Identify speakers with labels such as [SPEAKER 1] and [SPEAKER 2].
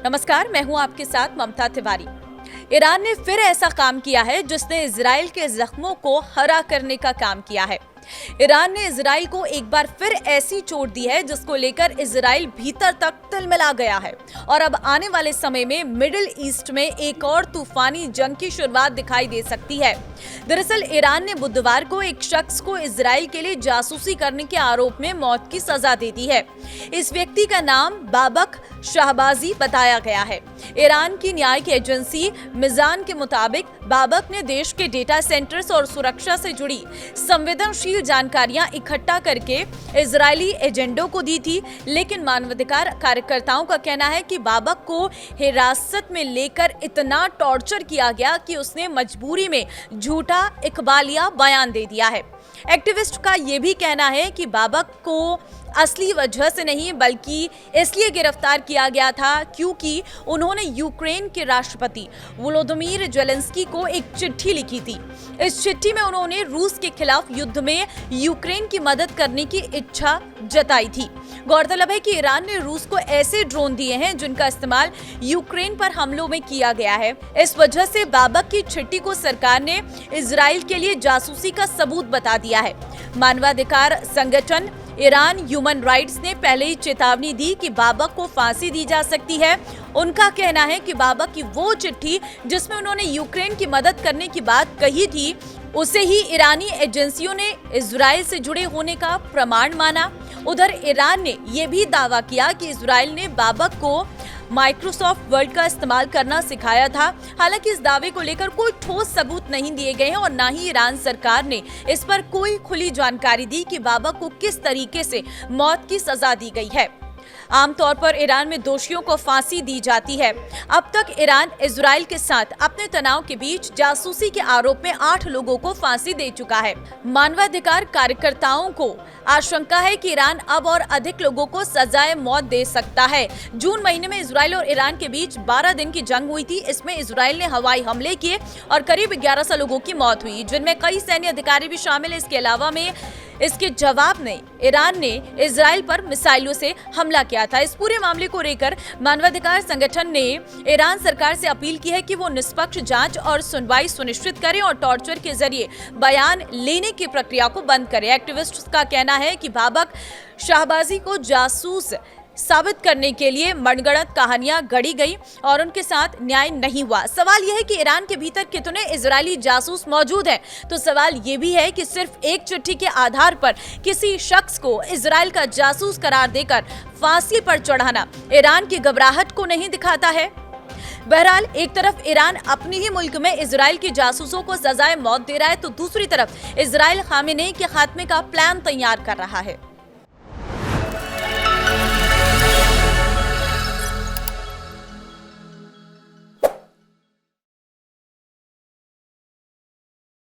[SPEAKER 1] नमस्कार, मैं हूं आपके साथ ममता तिवारी। ईरान ने फिर ऐसा काम किया है जिसने इजराइल के जख्मों को हरा करने का काम किया है। ईरान ने इजराइल को एक बार फिर ऐसी चोट दी है जिसको लेकर इजराइल भीतर तक तिलमिला गया है और अब आने वाले समय में मिडिल ईस्ट में एक और तूफानी जंग की शुरुआत दिखाई दे सकती है। दरअसल ईरान ने बुधवार को एक शख्स को इजराइल के लिए जासूसी करने के आरोप में मौत की सजा दे दी है। इस व्यक्ति का नाम बाबक शाहबाजी बताया गया है। ईरान की न्यायिक एजेंसी मिजान के मुताबिक बाबक ने देश के डेटा सेंटर्स और सुरक्षा से जुड़ी संवेदनशील जानकारियां इकट्ठा करके इजरायली एजेंडों को दी थी, लेकिन मानवाधिकार कार्यकर्ताओं का कहना है कि बाबक को हिरासत में लेकर इतना टॉर्चर किया गया कि उसने मजबूरी में झूठा इकबालिया बयान दे दिया है। एक्टिविस्ट का यह भी कहना है कि बाबक को असली वजह से नहीं बल्कि इसलिए गिरफ्तार किया गया था क्योंकि उन्होंने यूक्रेन के राष्ट्रपति वोलोदिमीर ज़ेलेंस्की को एक चिट्ठी लिखी थी। इस चिट्ठी में उन्होंने रूस के खिलाफ युद्ध में यूक्रेन की मदद करने की इच्छा जताई थी। गौरतलब है कि ईरान ने रूस को ऐसे ड्रोन दिए हैं जिनका इस्तेमाल यूक्रेन पर हमलों में किया गया है। इस वजह से बाबक की चिट्ठी को सरकार ने इजराइल के लिए जासूसी का सबूत बता दिया है। मानवाधिकार संगठन ईरान ह्यूमन राइट्स ने पहले ही चेतावनी दी कि बाबक को फांसी दी जा सकती है। उनका कहना है कि बाबक की वो चिट्ठी जिसमें उन्होंने यूक्रेन की मदद करने की बात कही थी, उसे ही ईरानी एजेंसियों ने इजराइल से जुड़े होने का प्रमाण माना। उधर ईरान ने यह भी दावा किया कि इजराइल ने बाबक को माइक्रोसॉफ्ट वर्ड का इस्तेमाल करना सिखाया था। हालांकि इस दावे को लेकर कोई ठोस सबूत नहीं दिए गए हैं और न ही ईरान सरकार ने इस पर कोई खुली जानकारी दी कि बाबक को किस तरीके से मौत की सजा दी गई है। आमतौर पर ईरान में दोषियों को फांसी दी जाती है। अब तक ईरान इजराइल के साथ अपने तनाव के बीच जासूसी के आरोप में 8 लोगों को फांसी दे चुका है। मानवाधिकार कार्यकर्ताओं को आशंका है कि ईरान अब और अधिक लोगों को सजाए मौत दे सकता है। जून महीने में इजराइल और ईरान के बीच 12 दिन की जंग हुई थी। इसमें इजराइल ने हवाई हमले किए और करीब 1100 लोगों की मौत हुई, जिनमें कई सैन्य अधिकारी भी शामिल है। इसके अलावा में इसके जवाब में ईरान ने इजराइल पर मिसाइलों से हमला किया था। इस पूरे मामले को लेकर मानवाधिकार संगठन ने ईरान सरकार से अपील की है कि वो निष्पक्ष जांच और सुनवाई सुनिश्चित करे और टॉर्चर के जरिए बयान लेने की प्रक्रिया को बंद करे। एक्टिविस्ट का कहना है कि बाबक शाहबाजी को जासूस साबित करने के लिए मनगढ़ंत कहानियां गढ़ी गई और उनके साथ न्याय नहीं हुआ। सवाल यह है कि ईरान के भीतर कितने इजरायली जासूस मौजूद हैं, तो सवाल यह भी है कि सिर्फ एक चिट्ठी के आधार पर किसी शख्स को इजराइल का जासूस करार देकर फांसी पर चढ़ाना ईरान की घबराहट को नहीं दिखाता है। बहरहाल एक तरफ ईरान अपने ही मुल्क में इजराइल के जासूसों को सजाए मौत दे रहा है, तो दूसरी तरफ इजराइल खामेनेई के खात्मे का प्लान तैयार कर रहा है।